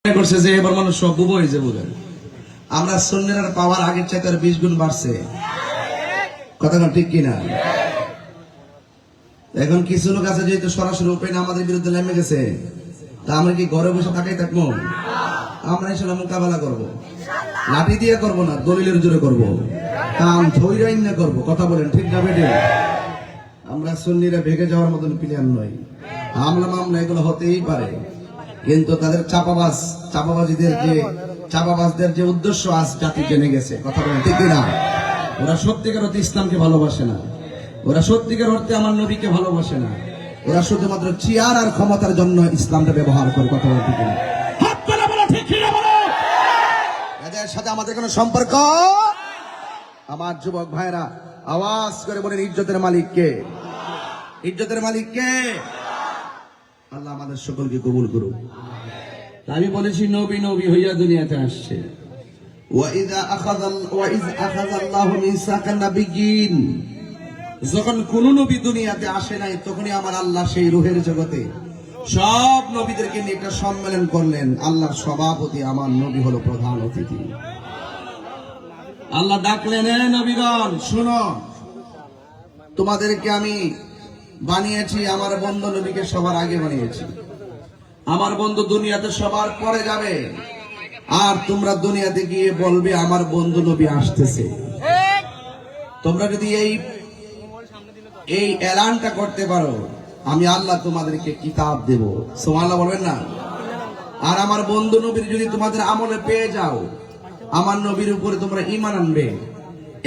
করছে যে এবার মানুষ সব বুবো হয়েছে বলে আমরা সুন্নির পাওয়ার আগের চাইতে 20 গুণ বাড়ছে। কথা ঠিক কিনা? এখন কিছু লোক আছে যেহেতু সরাসরি ওপেন আমাদের বিরুদ্ধে নেমে গেছে, তা আমরা কি ঘরে বসে তাকাই থাকবো? আমরা ইনশাআল্লাহ মোকাবেলা করবো, লাঠি দিয়ে করবো না, দলিলের জোরে করবো, কাম ধৈর্য না করবো। কথা বলেন ঠিক না বেটে? আমরা সুন্নিরা ভেগে যাওয়ার মতন প্লেয়ার নই। হামলা মামলা এগুলো হতেই পারে, কিন্তু তাদের চাপাবাজদের যে উদ্দেশ্য আজ জাতি জেনে গেছে। কথা বলেন ঠিক না? ওরা সত্যিকার অর্থে ইসলামকে ভালোবাসে না, ওরা সত্যিকার অর্থে আমার নবীকে ভালোবাসে না, ওরা শুধুমাত্র চেয়ার আর ক্ষমতার জন্য ইসলামটা ব্যবহার করে। কথা বলেন ঠিক না? এদের সাথে আমাদের কোনো সম্পর্ক। আমার যুবক ভাইরা আওয়াজ করে বলেন, ইজ্জতের মালিক কে? ইজ্জতের মালিক কে? আল্লাহ আমাদের সকলকে কবুল করুন। আমি বলেছি নবী নবী হইয়া দুনিয়াতে আসছে। যখন কোন নবী দুনিয়াতে আসে নাই, তখনই আমার আল্লাহ সেই রুহের জগতে সব নবীদেরকে নিয়ে একটা সম্মেলন করলেন। আল্লাহর সভাপতি আমার নবী হলো প্রধান অতিথি। আল্লাহ ডাকলেন, হে নবীগণ শুনো, তোমাদেরকে আমি বানিয়েছি, আমার বন্ধু নবীকে সবার আগে বানিয়েছি। আমার বন্ধু দুনিয়াতে সবার পরে যাবে, আর তোমরা দুনিয়াতে গিয়ে বলবে আমার বন্ধু নবী আসতেছে। তোমরা যদি এই এলানটা করতে পারো, আমি আল্লাহ তোমাদেরকে কিতাব দেব। সুবহানাল্লাহ বলবেন না? আর আমার বন্ধু নবীর যদি তোমাদের আমলে পেয়ে যাও, আমার নবীর উপরে তোমরা ঈমান আনবে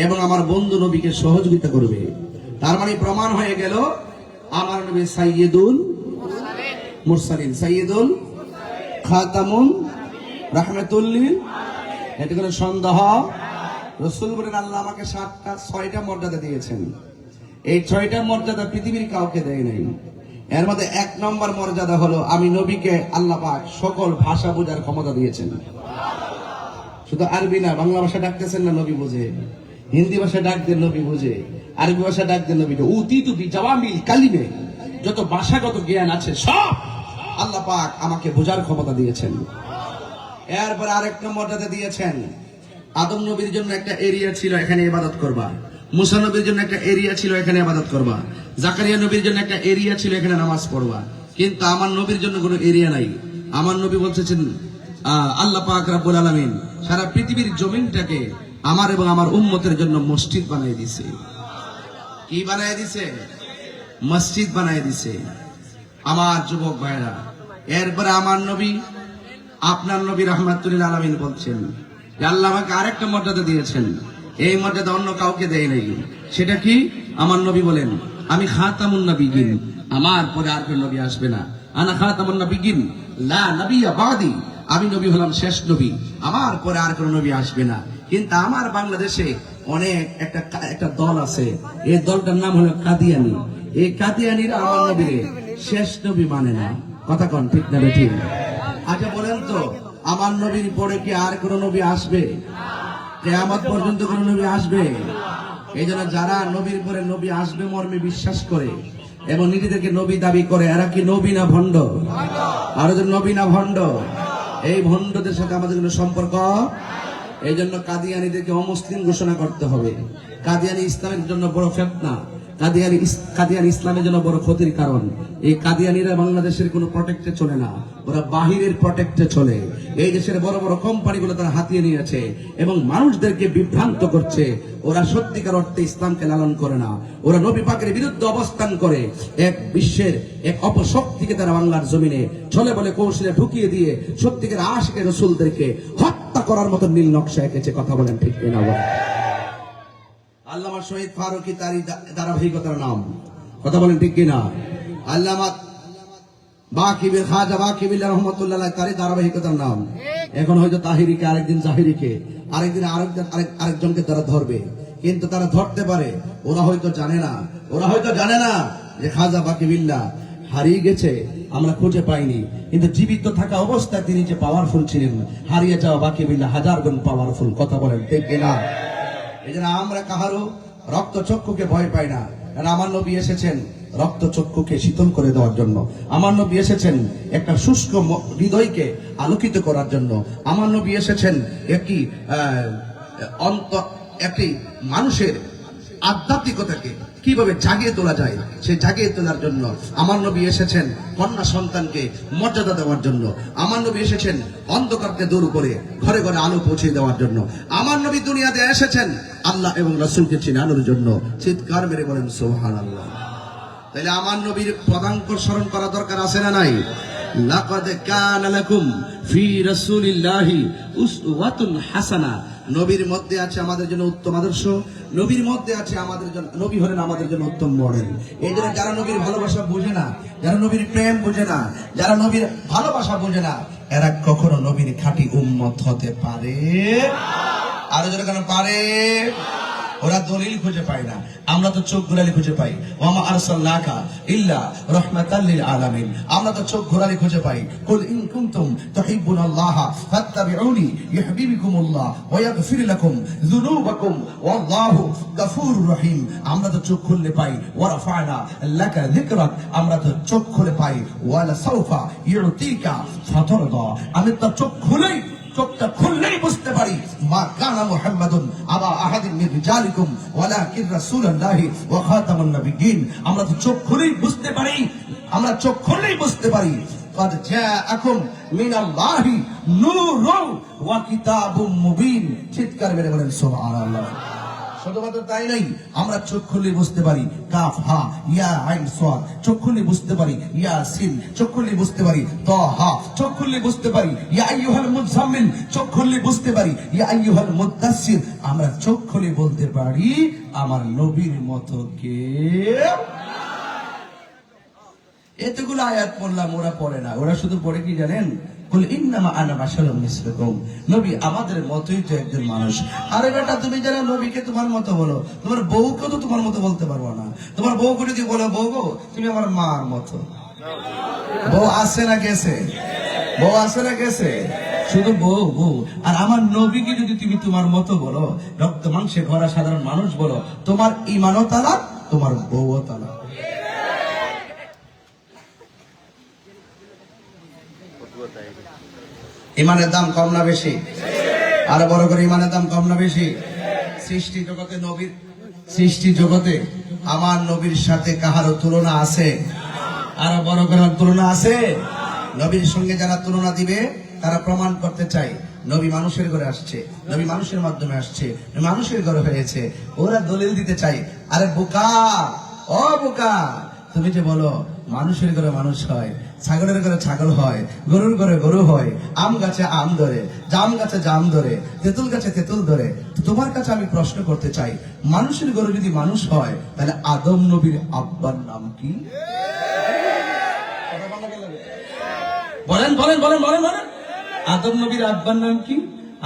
এবং আমার বন্ধু নবীকে সহযোগিতা করবে। তার মানে প্রমাণ হয়ে গেল আমার নবী সাইয়্যিদুল মুরসালিন, সাইয়্যিদুল খাতামুন রাহমাতুল লিল। এটা কোনো সন্দেহ? রাসূল বলেন, আল্লাহ আমাকে 6টা মর্যাদা দিয়েছেন। এই 6টা মর্যাদা পৃথিবীর কাউকে দেয় নাই। এর মধ্যে 1 নম্বর মর্যাদা হলো আমি নবীকে আল্লাহ পাক সকল ভাষা বোঝার ক্ষমতা দিয়েছেন। শুধু আরবি না, বাংলা ভাষা ডাকতেছেন না নবী বুঝে, হিন্দি ভাষা ডাক দেন নবী বুঝে, আরবি ভাষা ডাক দেন নবী। উতিতু বিজাওয়ামিল কালিমে, যত ভাষাগত জ্ঞান আছে সব আল্লাহ পাক আমাকে বোঝার ক্ষমতা দিয়েছেন। এরপর আরেকটা মর্যাদা দিয়েছেন, আদম নবীর জন্য একটা এরিয়া ছিল, এখানে ইবাদত করবা। মুসা নবীর জন্য একটা এরিয়া ছিল, এখানে ইবাদত করবা। জাকারিয়া নবীর জন্য একটা এরিয়া ছিল, এখানে নামাজ পড়বা। কিন্তু আমার নবীর জন্য কোনো এরিয়া নাই। আমার নবী বলতেছেন, আল্লাহ পাক রব্বুল আলামিন সারা পৃথিবীর জমিনটাকে আমার এবং আমার উম্মতের জন্য মসজিদ বানিয়ে দিয়েছে। কি বানিয়ে দিয়েছে? মসজিদ বানিয়ে দিয়েছে। আমার যুবক ভাইরা, এরপরে আমার নবী, আপনার নবী রাহমাতুল লিল আলামিন বলছেন যে আল্লাহ আমাকে আরেকটা মর্যাদা দিয়েছেন, এই মর্যাদা অন্য কাউকে দেয় নাই। সেটা কি? আমার নবী বলেন, আমি খাতামুন নবিয়্যিন, আমার পরে আর কোন নবী আসবে না। আনা খাতামুন নবিয়্যিন লা নবিয়্যা বাদি, আমি নবী হলাম শেষ নবী, আমার পরে আর কোন নবী আসবে না। কিন্তু আমার বাংলাদেশে অনেক একটা দল আছে, এই দলটার নাম হলো কাদিয়ানি। এই কাদিয়ানিরা আমার নবীরে শেষ নবী মানে না। কথা কন ঠিক না ঠিক? আচ্ছা বলেন তো, আমার নবীর পরে কি আর কোন নবী আসবে? কিয়ামত পর্যন্ত কোন নবী আসবে? এই জন্য যারা নবীর পরে নবী আসবে মর্মে বিশ্বাস করে এবং নিজেদেরকে নবী দাবি করে, এরা কি নবী না ভণ্ড? আর নবী না ভণ্ড? এই ভণ্ডদের সাথে আমাদের কোনো সম্পর্ক। এই জন্য কাদিয়ানীদেরকে অমুসলিম ঘোষণা করতে হবে। কাদিয়ানী ইসলামের জন্য বড় ফিতনা, কাদিয়ানী ইসলামের জন্য বড় ক্ষতির কারণ। এই কাদিয়ানীরা বাংলাদেশের কোনো প্রটেক্টে চলে না, ওরা বাহিরের প্রটেক্টে চলে। এই দেশের বড় বড় কোম্পানিগুলো তারা হাতিয়ে নিয়েছে এবং মানুষদেরকে বিভ্রান্ত করছে। ওরা সত্যিকার অর্থে ইসলামকে লালন করে না, ওরা নবী পাকের বিরুদ্ধে অবস্থান করে। এক বিশ্বের এক অপশক্তিকে তারা বাংলার জমিনে ছলে বলে কৌশলে ঢুকিয়ে দিয়ে সত্যিকার আশিকে রাসূলদেরকে হত্যা করার মতো নীল নকশা এঁকেছে। কথা বলেন ঠিক কিনা? আল্লামা শহীদ ফারুকী তারই ধারাবাহিকতার নাম। কথা বলেন ঠিক কিনা? আল্লামা খাজা বাকিবিল্লাহ রহমাতুল্লাহ তারই ধারাবাহিকতার নাম। এখন হয়তো তাহিরিকে, আরেকদিন জাহিরিকে, আরেকদিন আরেকজনকে তারা ধরবে। কিন্তু তারা ধরতে পারে, ওরা হয়তো জানে না যে খাজা বাকিবিল্লাহ হারিয়ে গেছে, আমরা খুঁজে পাইনি। কিন্তু জীবিত থাকা অবস্থায় তিনি যে পাওয়ারফুল ছিলেন, হারিয়ে যাওয়া বাকিবিল্লাহ 1000 গুণ পাওয়ারফুল। কথা বলেন ঠিক কিনা? এই জন্য আমরা কাহারও রক্ত চক্ষুকে ভয় পাই না, আর আমার নবী এসেছেন রক্ত চক্ষুকে শীতল করে দেওয়ার জন্য। আমার নবী এসেছেন একটা শুষ্ক হৃদয়কে আলোকিত করার জন্য। আমার নবী এসেছেন একটি মানুষের আধ্যাত্মিকতাকে কিভাবে জাগিয়ে তোলা যায় সেই জাগিয়ে তোলার জন্য। আমার নবী এসেছেন কন্যা সন্তানকে মর্যাদা দেওয়ার জন্য। আমার নবী এসেছেন অন্ধকারকে দূর করে ঘরে ঘরে আলো পৌঁছে দেওয়ার জন্য। আমার নবী দুনিয়াতে এসেছেন আল্লাহ এবং রাসূলকে চিনানোর জন্য। চিৎকার মেরে বলেন সুবহানাল্লাহ। তাহলে আমার নবীর পদাঙ্ক স্মরণ করা দরকার আছে না নাই? লাকাদ কানা লাকুম ফি রাসূলিল্লাহি উসওয়াতুন হাসানা। নবীর মধ্যে আছে আমাদের জন্য উত্তম আদর্শ, নবীর মধ্যে আছে আমাদের জন্য, নবী হলেন আমাদের জন্য উত্তম মডেল। এই জন্য যারা নবীর ভালোবাসা বোঝে না, যারা নবীর প্রেম বোঝে না, যারা নবীর ভালোবাসা বোঝে না, এরা কখনো নবীর খাঁটি উম্মত হতে পারে? আরো যারা কেন পারে? ওরা দলিল খুঁজে পায় না, আমরা তো চোখ ঘোরালি খুঁজে পাই। ওয়ামা আরসালনাকা ইল্লা রাহমাতাল লিল আলামিন। আমরা তো চোখ ঘোরালি খুঁজে পাই। কুল ইন কুনতুম তুহিব্বুনাল্লাহ ফাত্তাবিউনি ইউহিব্বুকুমুল্লাহ ওয়া ইয়াগফির লাকুম যুনুবাকুম ওয়াল্লাহু গফুরুর রহিম। আমরা তো চোখ খুললে পাই ওয়া রাফা'না লাকা যিকরাক। আমরা তো চোখ খুলে পাই ওয়ালা সাউফা ইউতিকা ফাতারদা। আমি তো চোখ চোখটা খুললেই বুঝতে পারি মা কানা মুহাম্মাদুন আবা আহাদিন মিন রিজালিকুম ওয়ালাকিন রাসূলুল্লাহি ওয়া খাতামুন নবিয়্যিন। আমরা তো চোখ খুলেই বুঝতে পারি, আমরা চোখ খুললেই বুঝতে পারি قد جاءكم من الله نور وكتاب مبين। চিৎকার মেরে বলেন সুবহানাল্লাহ। শুধুমাত্র তাই নাই, আমরা চোখ খুলে বুঝতে পারি কাফ হা ইয়া আইন সাদ, চোখ খুলে বুঝতে পারি ইয়াসিন, চোখ খুলে বুঝতে পারি তাহা, চোখ খুলে বুঝতে পারি ইয়া আইয়ুহাল মুজাম্মিল, চোখ খুলে বুঝতে পারি ইয়া আইয়ুহাল মুদাসসির। আমরা চোখ খুলে বলতে পারি আমার নবীর মতো কে। এতগুলো আয়াত পড়লাম, ওরা পড়ে না। ওরা শুধু পড়ে কি জানেন? কুল ইন্নামা আনা বাশারুম মিসলুকুম। নবী আমাদের মতই তো একজন মানুষ। আরে বেটা, তুমি যারা নবীকে তোমার মতো বলো, তোমার বউকে তো তোমার মতো বলতে পারবো না। তোমার বউকে যদি বলো বউ গো তুমি আমার মার মতো, বউ আসে না গেছে? বউ আসে না গেছে? শুধু বউ বউ। আর আমার নবীকে যদি তুমি তোমার মতো বলো, রক্ত মাংসে ভরা সাধারণ মানুষ বলো, তোমার ঈমানও তালাক, তোমার বউও তালাক। ইমানের দাম কম না বেশি? আরো বড় করে, ইমানের দাম কম না বেশি? সৃষ্টি জগতে নবীর, সৃষ্টি জগতে আমার নবীর সাথে কাহারও তুলনা আছে? আরো বড় করে তুলনা আছে? নবীর সঙ্গে যারা তুলনা দিবে তারা প্রমাণ করতে চায় নবী মানুষের ঘরে আসছে, নবী মানুষের মাধ্যমে আসছে, মানুষের ঘরে হয়েছে। ওরা দলিল দিতে চায়। আরে বোকা, ও বোকা, তুমি যে বলো মানুষের ঘরে মানুষ হয়, ছাগলের ঘরে ছাগল হয়, গরুর ঘরে গরু হয়, আম গাছে আম ধরে, জাম গাছে জাম ধরে, তেঁতুল গাছে তেঁতুল ধরে। তোমার কাছে আমি প্রশ্ন করতে চাই, মানুষের ঘরে যদি মানুষ হয় তাহলে আদম নবীর আব্বার নাম কি? বলেন বলেন বলেন বলেন বলেন। আদম নবীর আব্বার নাম কি?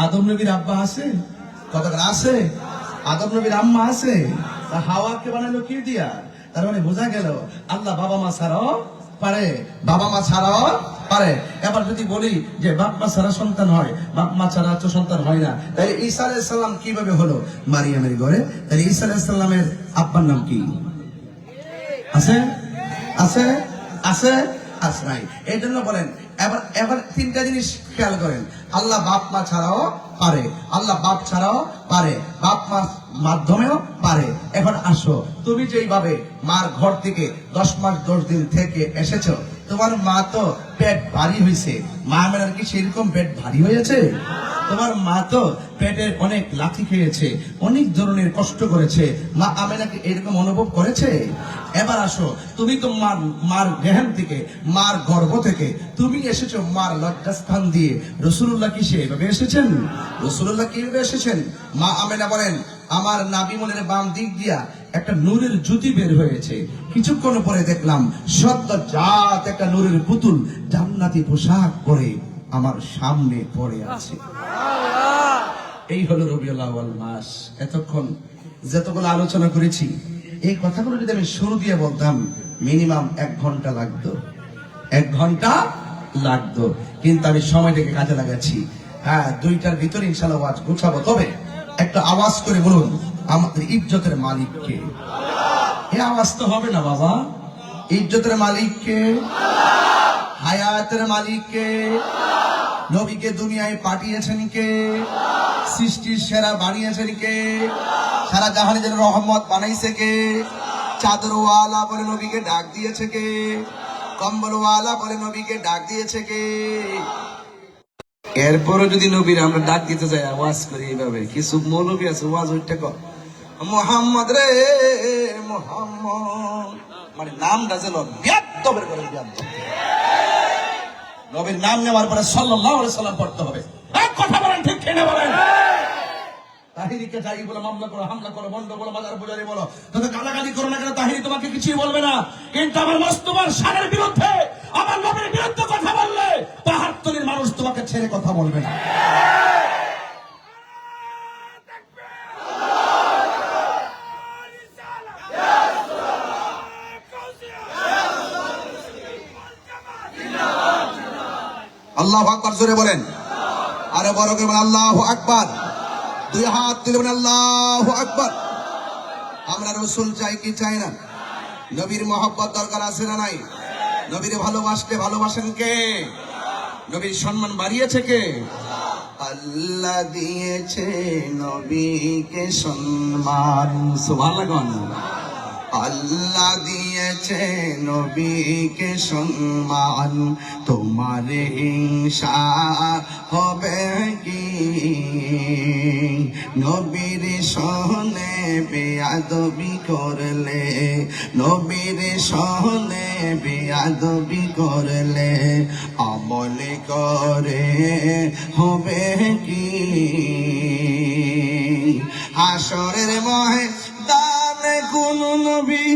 আদম নবীর আব্বা আছে? কতক্ষণ আছে? আদম নবীর আম্মা আছে? হাওয়াকে বানালো কি দিয়া? তার মানে বোঝা গেল আল্লাহ বাবা মা ছাড়াও পারে, বাবা মা ছাড়াও পারে। এবার যদি বলি যে বাপ মা ছাড়া সন্তান হয়, বাপ মা ছাড়া তো সন্তান হয় না, তাহলে ঈসা আলাইহিস সালাম কিভাবে হলো মারিয়ামের ঘরে? তাহলে ঈসা আলাইহিস সালামের আব্বার নাম কি? আছে? আছে? আছে? আছে নাই? এই জন্য বলেন, এবার এবার তিনটা জিনিস খেয়াল করেন। আল্লাহ বাপ মা ছাড়াও পারে, আল্লাহ বাপ ছাড়াও পারে, বাপ মার মাধ্যমেও পারে। এখন আসো, তুমি যেইভাবে মার ঘর থেকে 10 মাস 10 দিন থেকে এসেছো, তোমার মা তো পেট ভারী হয়েছে, মা মেয়ের কি সেরকম পেট ভারী হয়েছে? তোমার মা তো পেটে অনেক লাথি খেয়েছে, অনেক ধরনের কষ্ট করেছে, মা আমেনাকে এরকম অনুভব করেছে? এবার আসো, তুমি তো মার গেহেন থেকে, মার গর্ভ থেকে তুমি এসেছো মার লজ্জাস্থান দিয়ে। রাসূলুল্লাহ কি সেভাবে এসেছেন? রাসূলুল্লাহ কিভাবে এসেছেন? মা আমেনা বলেন, আমার নাভিমূলের বাম দিক দিয়া একটা নূরের জ্যোতি বের হয়েছে। কিছুক্ষণ পরে দেখলাম সদ্যজাত একটা নূরের পুতুল জান্নাতি পোশাক পরে আমার সামনে পড়ে আছে। এই হলো রবিউল আউয়াল মাস। এতক্ষণ যতগুলো আলোচনা করেছি, এই কথাগুলো যদি আমি শুরু দিয়ে বলতাম মিনিমাম 1 ঘন্টা লাগতো, 1 ঘন্টা লাগতো। কিন্তু আমি সময়টাকে কাজে লাগাচ্ছি। হ্যাঁ, 2টার ভিতরে ইনশাআল্লাহ ওয়াজ গোছাবো। তবে একটা আওয়াজ করে বলুন, আমাদের ইজ্জতের মালিক কে? এই আওয়াজ তো হবে না বাবা। ইজ্জতের মালিক কে? হায়াতের মালিক কে? নবীকে দুনিয়ায় পাঠিয়েছেন কে? সৃষ্টির সেরা বানিয়েছেন কে? সারা জাহানের রহমত বানাইছে কে? চাদরওয়ালা বলে নবীকে ডাক দিয়েছে কে? কম্বলওয়ালা বলে নবীকে ডাক দিয়েছে কে? এরপরও যদি নবীর আমরা ডাক দিতে যাই আওয়াজ করি এইভাবে, কিছু মৌলবী আছে ওয়াজ ওইটা কর মোহাম্মদ রে মোহাম্মদ, মানে নামটা যেন বিয়াদ্দবের করে বিয়াদ্দব। নবীর নাম নেওয়ার পরে সাল্লাল্লাহু আলাইহি সাল্লাম পড়তে হবে। এক কথা বলেন ঠিক কিনা বলেন? তাহিরিকে যাই বলে মামলা করো, হামলা করো, বন্ধ বলো, বাজার পূজারি বলো, তোকে গালাগালি করো না কেন, তাহিরি তোমাকে কিছুই বলবে না। কিন্তু আমার মোস্তফার শানের বিরুদ্ধে, আমার নবীর বিরুদ্ধে কথা বললে পাহাড়তলির মানুষ তোমাকে ছেড়ে কথা বলবে না। আল্লাহু আকবার জোরে বলেন, আরো বড় করে বলেন আল্লাহু আকবার। দুই হাত তুলে বলেন আল্লাহু আকবার। আমরা রাসূল চাই কি চাই না? নবীর মহব্বত দরকার আছে না নাই? নবীর ভালোবাসতে ভালোবাসেন কে? নবীর সম্মান বাড়িয়েছে কে? আল্লাহ দিয়েছে নবীকে সম্মান। সুবহানাল্লাহ। আল্লাহ দিয়েছে নবীকে সম্মান, তোমার হিংসা হবে কি? নবীর সহনে বেয়াদবি করলে, নবীর সহনে বেয়াদবি করলে আমল করে হবে কি? হাসরের ময়দানে কোন নবী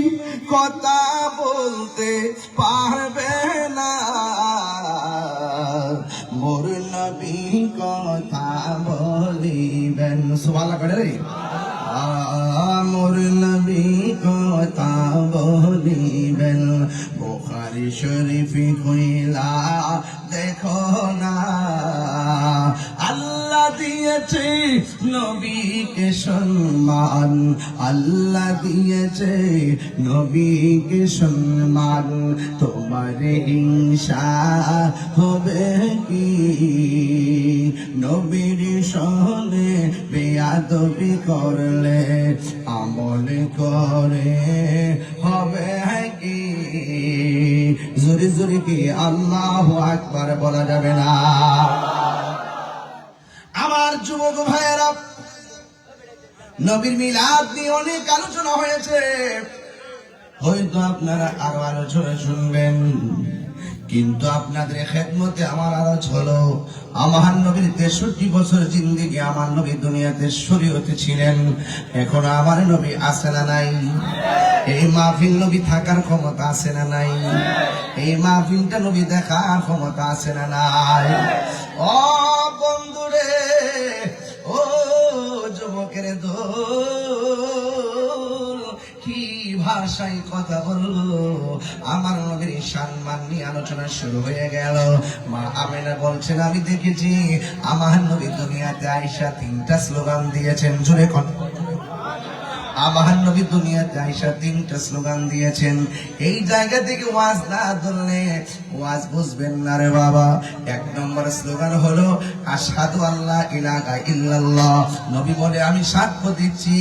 কথা বলতে পারবে না, মোর নবী কথা বলিবেন। সুবহানাল্লাহ করে রে, মোর নবী কথা বলিবেন। বুখারী শরীফ কইলা দেখো না, আল্লাহ দিয়েছে নবীকে সম্মান, আল্লাহ দিয়েছে নবীকে সম্মান, তোমার হিংসা হবে কি? নবীর সহনে বেয়াদবি করলে আমল করে হবে কি? জোরে জোরে কি আল্লাহু আকবার বলা যাবে না? আমার যুবক ভাইয়েরা, নবীর মিলাদ নিয়ে অনেক আলোচনা হয়েছে, হয়তো আপনারা আরো আলোচনা শুনবেন, কিন্তু আপনাদের খেদমতে আমার আরজ হলো, আমার নবীর 63 বছর জিন্দেগি আমার নবী দুনিয়াতে শরীয়তে ছিলেন, এখন আমার নবী আছে না নাই? এই মাহফিল নবী থাকার ক্ষমতা আছে না নাই? এই মাহফিলটা নবী দেখার ক্ষমতা আছে না নাই? ও বন্ধুরে, ও যুবকের দোল, কি ভাষায় কথা বললো, আমার নবীর সম্মান নিয়ে আলোচনা শুরু হয়ে গেল। মা আমেনা বলছেন, আমি দেখেছি আমার নবী দুনিয়াতে আয়েশা 3টা স্লোগান দিয়েছেন। জোরে কোন আমার নবী দুনিয়াতে আয়েশা 3টা স্লোগান দিয়েছেন। এই জায়গা থেকে ওয়াজ না ধরলে ওয়াজ বুঝবেন না রে বাবা। 1 নম্বর স্লোগান হলো আশহাদু আল্লা ইলাহা ইল্লাল্লাহ, নবী বলে আমি সাক্ষ্য দিচ্ছি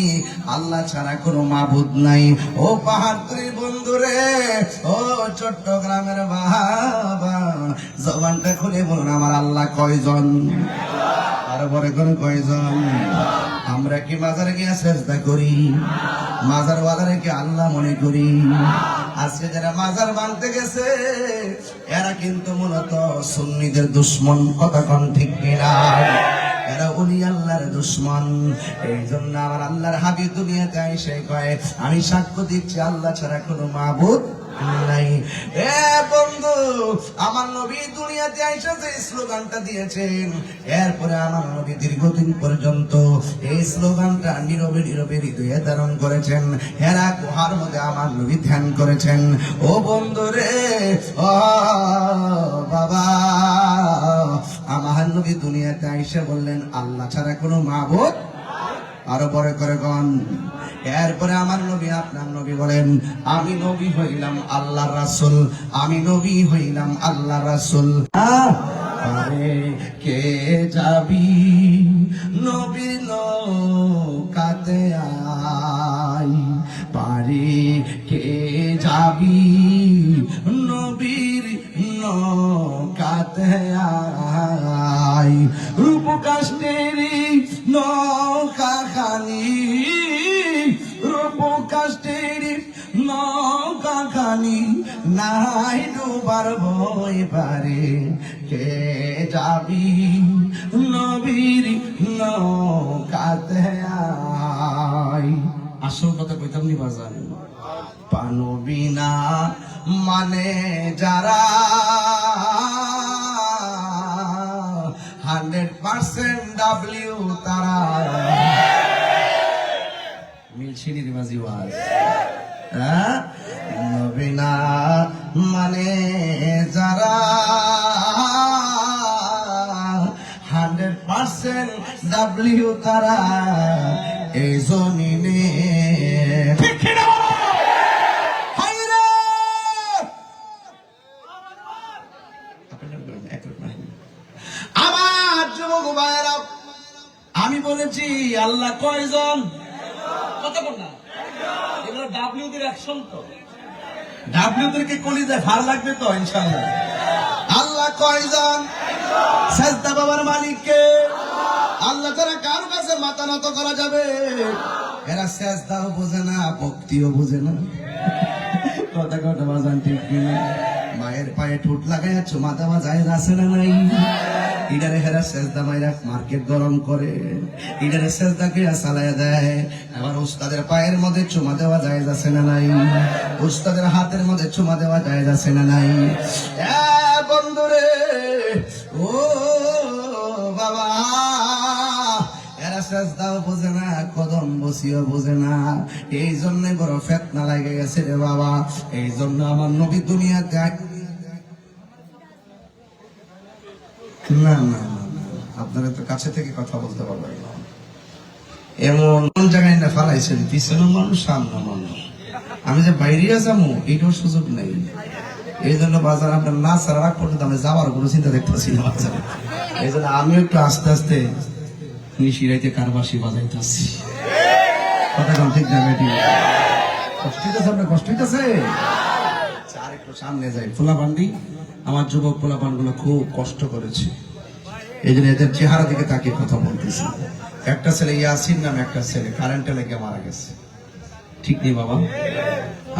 আল্লাহ ছাড়া কোনো মাবুদ নাই। ও পাহাড়তলির বন্ধুরে, ও চট্টগ্রামের বাবা, জবানটা খুলে বলুন আমার আল্লাহ কয়জন? আরো বড় করে কয়জন? আমরা কি মাজারে গিয়ে সেজদা করি? মাজার ওয়ালারে কি আল্লাহ মনে করি? আজকে যারা মাজার বানতে গেছে এরা কিন্তু মূলত সুন্নিদের দুশমন। কথা কোন ঠিক কিনা? এরা ওলি আল্লাহর দুশমন। এই জন্য আমার আল্লাহর হাবিব দুনিয়াতে আইসে কয় আমি সাক্ষ্য দিচ্ছি আল্লাহ ছাড়া কোনো মাবুদ নাই। এ বন্ধু, আমার নবী দুনিয়াতে আইসা যে স্লোগানটা দিয়েছেন, এরপরে আমার নবী দীর্ঘদিন পর্যন্ত এই স্লোগানটা নীরবে নীরবে হৃদয়ে ধারণ করেছেন। হেরা গুহার মধ্যে আমার নবী ধ্যান করেছেন। ও বন্ধু রে, ও বাবা, আমার নবী দুনিয়াতে আইসা বললেন আল্লাহ ছাড়া কোনো মাবুদ। আরো বড় করে গণ, এরপরে আমার নবী আপনার নবী বলেন, আমি নবী হইলাম আল্লাহ রাসূল, আমি নবী হইলাম আল্লাহ রাসূল। আরে কে যাবি নবী নৌকাতে আয়, পারে কে যাবি নবীর নৌকাতে আয়, রূপ কাষ্টেরি নৌকা খানি, রূপ কাষ্টেরি নৌকা খানি, নাই ডুবার ভয় পারে কে যাবি নবীর নৌকাতে আয়। আসল কথা কইতাম নি বাজান, পানবি না মানে যারা 100% ডাব্লিউ তারা। মিলছিনির মাঝি ওয়াজ, হ্যাঁ, নবী না মানে যারা 100% ডাব্লিউ তারা এই জমিনে। আমার যুবক ভাইরা, আমি বলেছি আল্লাহ কয়জন? কত না এগুলো ডাব্লিউ দের অ্যাকশন, তো ডাব্লিউ দেরকে কলিজায় ভার লাগবে তো ইনশাআল্লাহ। আল্লাহ কয়জন? সাজদা বাবার মালিককে। আল্লাহ তারা কার কাছে মাথা নত করা যাবে? এরা সাজদাও বোঝে না, ভক্তিও বোঝে না। কথা কথা বাজান ঠিক কিনা? মায়ের পায়ে ঠোঁট লাগায় চুমা দেওয়া যায় আছে না নাই? ইডারে হেরা সেজদা মাইরা মার্কেট গরম করে, ইডারে সেজদাকে চালায়া দেয়। আবার উস্তাদের পায়ের মধ্যে চুমা দেওয়া যায় আছে না নাই? উস্তাদের হাতের মধ্যে চুমা দেওয়া যায় আছে না নাই? বন্ধুরে ও বাবা, এরা সেজদাও বোঝে না, কদম বসিও বোঝে না। এই জন্য বড় ফেতনা লাগে গেছে রে বাবা। এই জন্য আমার নবী দুনিয়াতে না না আপনারা তো কাছে থেকে কথা বলতে পারবেন না। এমন জায়গায় না ফালাইছেন, পিছনে মানুষ সামনে মানুষ, আমি যে বাইরে যাবো এইটাও সুযোগ নেই। এই জন্য বাজার আপনার না ছাড়া রাখ পর্যন্ত আমি যাওয়ার কোনো চিন্তা দেখতেছি না বাজারে। এই জন্য আমিও একটু আস্তে আস্তে নিশিরাইতে কারবাসি বাজাইতেছি। কথা কম ঠিক না বেটি? কষ্ট হইতেছে আপনার? কষ্ট হইতেছে? আর একটু সামনে যাই। পোলাপান্ডি আমার যুবক পোলাপান গুলো খুব কষ্ট করেছে, এই জন্য এদের চেহারা দিকে তাকিয়ে কথা বলতেছি। একটা ছেলে ইয়াসিন নামে একটা ছেলে কারেন্টে লেগে মারা গেছে, ঠিক নেই বাবা?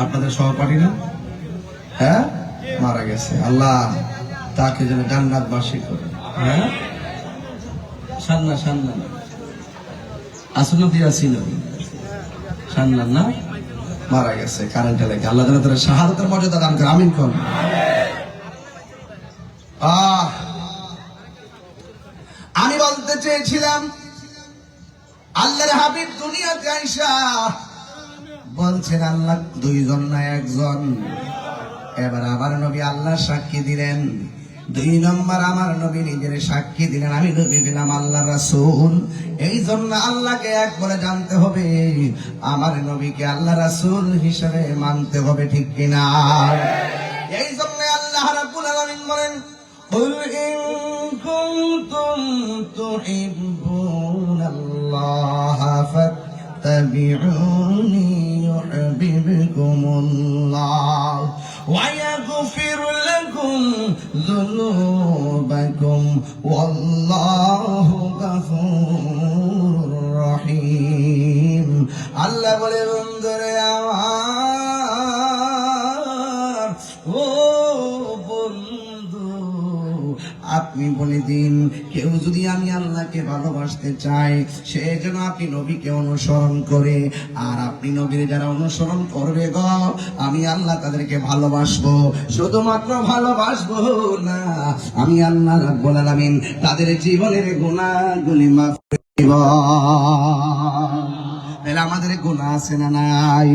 আপনাদের সহপাঠী না? হ্যাঁ, মারা গেছে। আল্লাহ তাকে যেন জান্নাতবাসী করে। হ্যাঁ, সান্না সান্না আসলে ছিল সান্না না, মারা গেছে কারেন্টে লেগে। আল্লাহ যেন তার শাহাদাতের মর্যাদা দান করে, আমিন কোন। আমি বলতে চেয়েছিলাম আল্লাহর হাবিব দুনিয়াতে আইসা বলছেন আল্লাহ দুইজন না একজন। এবার আমার নবী আল্লাহ সাক্ষী দিলেন, 2 নম্বর আমার নবী নিজের সাক্ষী দিলেন, আমি নবী দিলাম আল্লাহ রাসূল। এই জন্য আল্লাহকে এক বলে জানতে হবে, আমার নবীকে আল্লাহ রাসূল হিসেবে মানতে হবে, ঠিক কিনা? এই জন্য আল্লাহ রাব্বুল আলামিন বলেন, قل إن كنتم تحبون الله فاتبعوني يحببكم الله ويغفر لكم ذنوبكم والله غفور رحيم। আল্লাহ বলে, বন্ধুরে আমার, ও আপনি বলে দিন, কেউ যদি আমি আল্লাহকে ভালোবাসতে চাই, সে যেন আপনি নবীকে অনুসরণ করে। আর আপনি নবীর যারা অনুসরণ করবে গো, আমি আল্লাহ তাদেরকে ভালোবাসবো। শুধুমাত্র ভালোবাসবো না, আমি আল্লাহ রাব্বুল আলামিন তাদের জীবনের গুনাহগুলি মাফ করে দিব। আমাদের গুনাহ আছে না নাই?